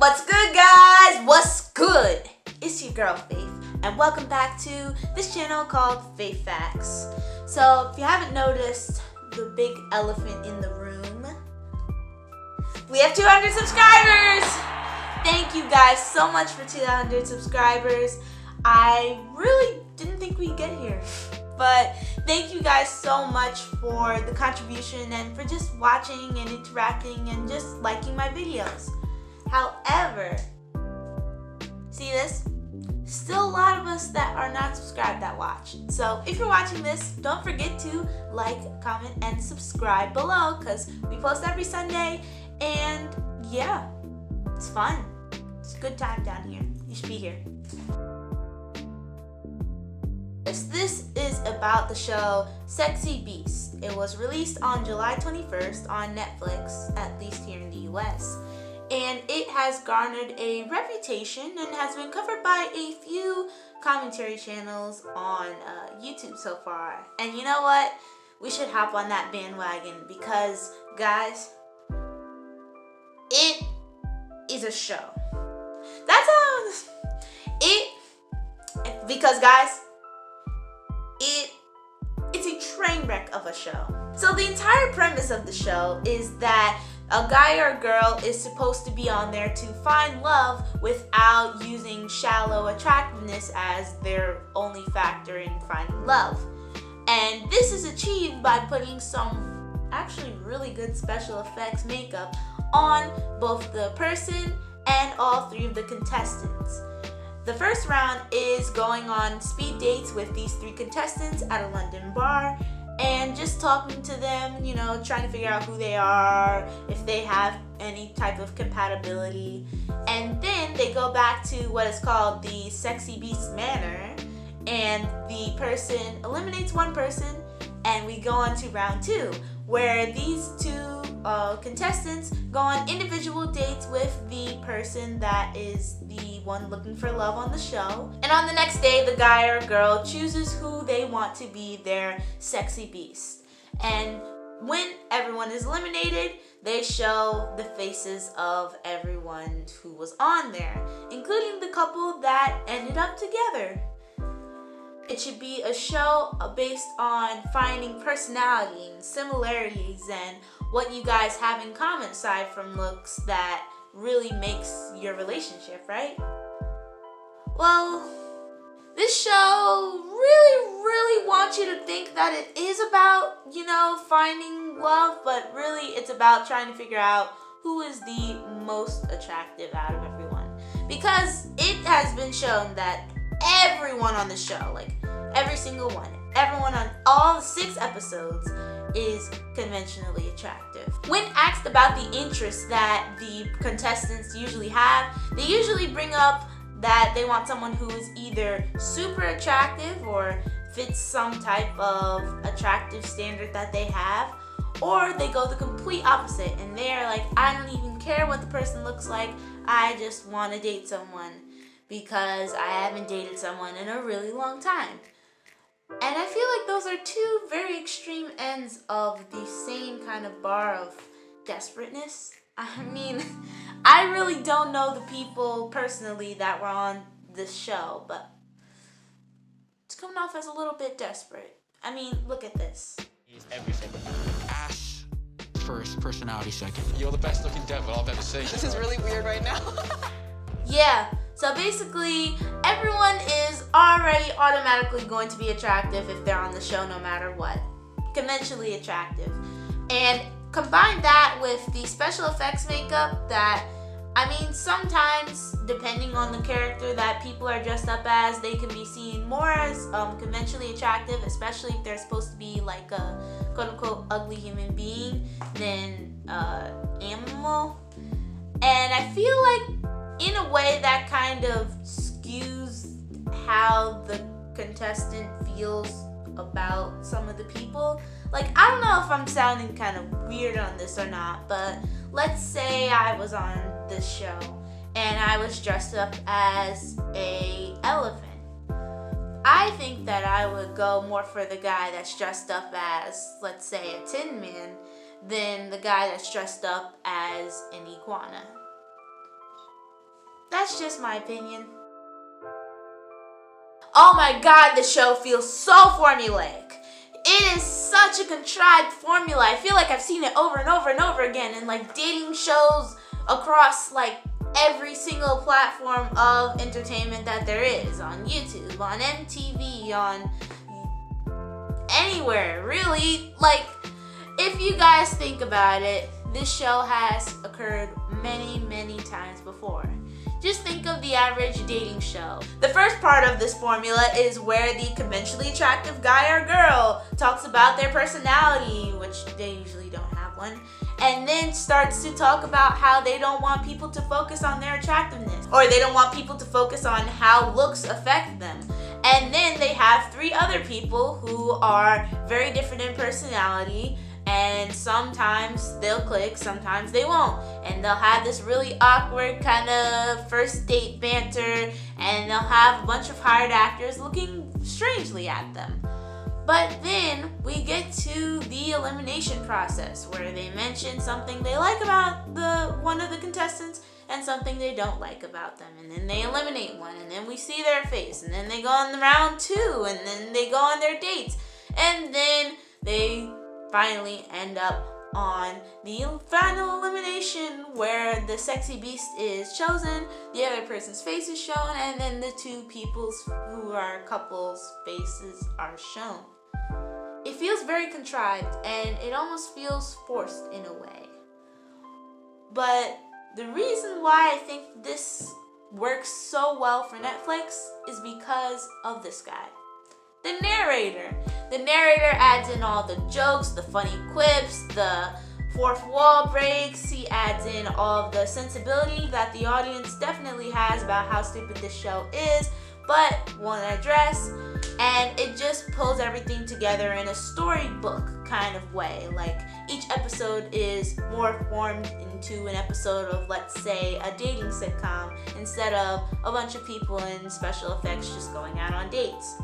What's good, guys? What's good? It's your girl Faith, and welcome back to this channel called Faith Facts. So if you haven't noticed the big elephant in the room, we have 200 subscribers. Thank you guys so much for 200 subscribers. I really didn't think we'd get here, but thank you guys so much for the contribution and for just watching and interacting and just liking my videos. However, see this? Still a lot of us that are not subscribed that watch. So if you're watching this, don't forget to like, comment, and subscribe below because we post every Sunday and yeah, it's fun. It's a good time down here. You should be here. This is about the show Sexy Beast. It was released on July 21st on Netflix, at least here in the US. And it has garnered a reputation and has been covered by a few commentary channels on YouTube so far. And you know what? We should hop on that bandwagon because, guys, it is a show. That's how because, guys, it's a train wreck of a show. So the entire premise of the show is that a guy or a girl is supposed to be on there to find love without using shallow attractiveness as their only factor in finding love. And this is achieved by putting some actually really good special effects makeup on both the person and all three of the contestants. The first round is going on speed dates with these three contestants at a London bar and just talking to them, you know, trying to figure out who they are, if they have any type of compatibility. And then they go back to what is called the Sexy Beast Manor, and the person eliminates one person, and we go on to round two, where these two contestants go on individual dates with the person that is the one looking for love on the show. And on the next day, the guy or girl chooses who they want to be their sexy beast. And when everyone is eliminated, they show the faces of everyone who was on there, including the couple that ended up together. It should be a show based on finding personality and similarities and what you guys have in common aside from looks that really makes your relationship, right? Well, this show really wants you to think that it is about, you know, finding love, but really it's about trying to figure out who is the most attractive out of everyone. Because it has been shown that everyone on the show, like every single one, everyone on all 6 episodes is conventionally attractive. When asked about the interests that the contestants usually have, they usually bring up that they want someone who is either super attractive or fits some type of attractive standard that they have, or they go the complete opposite and they're like, I don't even care what the person looks like, I just want to date someone because I haven't dated someone in a really long time. And I feel like those are two very extreme ends of the same kind of bar of desperateness. I mean, I really don't know the people personally that were on this show, but it's coming off as a little bit desperate. I mean, look at this. He's everything. Ass first, personality second. You're the best looking devil I've ever seen. This is really weird right now. Yeah, so basically everyone is already automatically going to be attractive if they're on the show no matter what. Conventionally attractive. And combine that with the special effects makeup that, I mean, sometimes depending on the character that people are dressed up as, they can be seen more as conventionally attractive, especially if they're supposed to be like a quote-unquote ugly human being than animal. And I feel like in a way that kind of skews how the contestant feels about some of the people. Like, I don't know if I'm sounding kind of weird on this or not, but let's say I was on this show and I was dressed up as a elephant. I think that I would go more for the guy that's dressed up as, let's say, a Tin Man than the guy that's dressed up as an iguana. that's just my opinion. Oh my god, the show feels so formulaic. It is such a contrived formula. I feel like I've seen it over and over and over again in like dating shows across like every single platform of entertainment that there is. On YouTube, on MTV, on anywhere, really. Like, if you guys think about it, this show has occurred many, many times before. Just think of the average dating show. The first part of this formula is where the conventionally attractive guy or girl talks about their personality, which they usually don't have one, and then starts to talk about how they don't want people to focus on their attractiveness, or they don't want people to focus on how looks affect them. And then they have three other people who are very different in personality, and sometimes they'll click, sometimes they won't. And they'll have this really awkward kind of first date banter, and they'll have a bunch of hired actors looking strangely at them. But then we get to the elimination process, where they mention something they like about one of the contestants and something they don't like about them, and then they eliminate one, and then we see their face, and then they go on the round 2, and then they go on their dates, and then they finally end up on the final elimination, where the sexy beast is chosen, the other person's face is shown, and then the two people's who are couples' faces are shown. It feels very contrived, and it almost feels forced in a way. But the reason why I think this works so well for Netflix is because of this guy. The narrator. The narrator adds in all the jokes, the funny quips, the fourth wall breaks. He adds in all of the sensibility that the audience definitely has about how stupid this show is, but won't address. And it just pulls everything together in a storybook kind of way. Like, each episode is more formed into an episode of, let's say, a dating sitcom, instead of a bunch of people in special effects just going out on dates.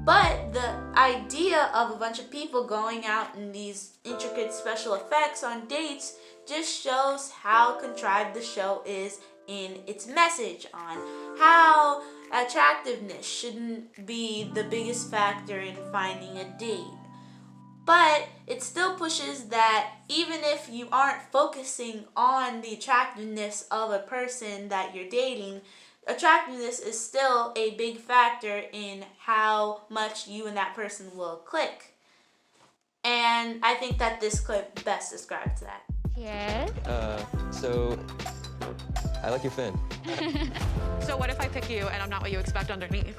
But the idea of a bunch of people going out in these intricate special effects on dates just shows how contrived the show is in its message on how attractiveness shouldn't be the biggest factor in finding a date. But it still pushes that even if you aren't focusing on the attractiveness of a person that you're dating, attractiveness is still a big factor in how much you and that person will click. And I think that this clip best describes that. Yes? So I like your fin. So what if I pick you and I'm not what you expect underneath?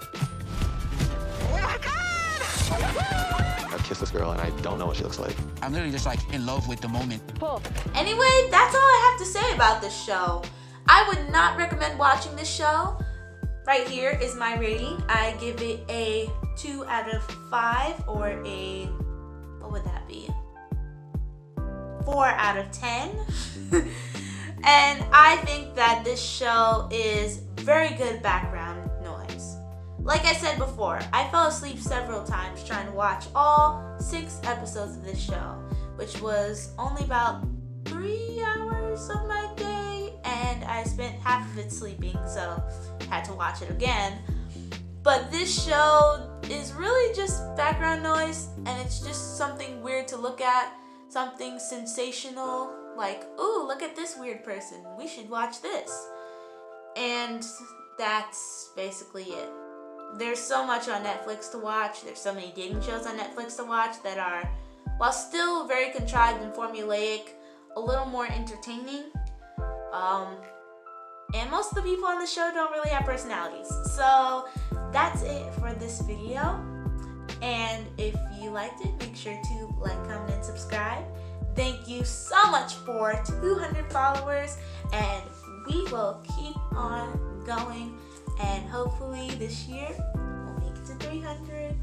I kissed this girl and I don't know what she looks like. I'm literally just like in love with the moment. Anyway, that's all I have to say about this show. I would not recommend watching this show. Right here is my rating. I give it a 2 out of 5, or a, what would that be? 4 out of 10. And I think that this show is very good background noise. Like I said before, I fell asleep several times trying to watch all 6 episodes of this show, which was only about 3 hours of my day, and I spent half of it sleeping, so had to watch it again. But this show is really just background noise, and it's just something weird to look at, something sensational, like, ooh, look at this weird person, we should watch this. And that's basically it. There's so much on Netflix to watch, there's so many dating shows on Netflix to watch that are, while still very contrived and formulaic, a little more entertaining. And most of the people on the show don't really have personalities. So that's it for this video. And if you liked it, make sure to like, comment, and subscribe. Thank you so much for 200 followers, and we will keep on going, and hopefully this year we'll make it to 300.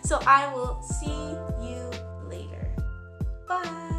So I will see you later. Bye.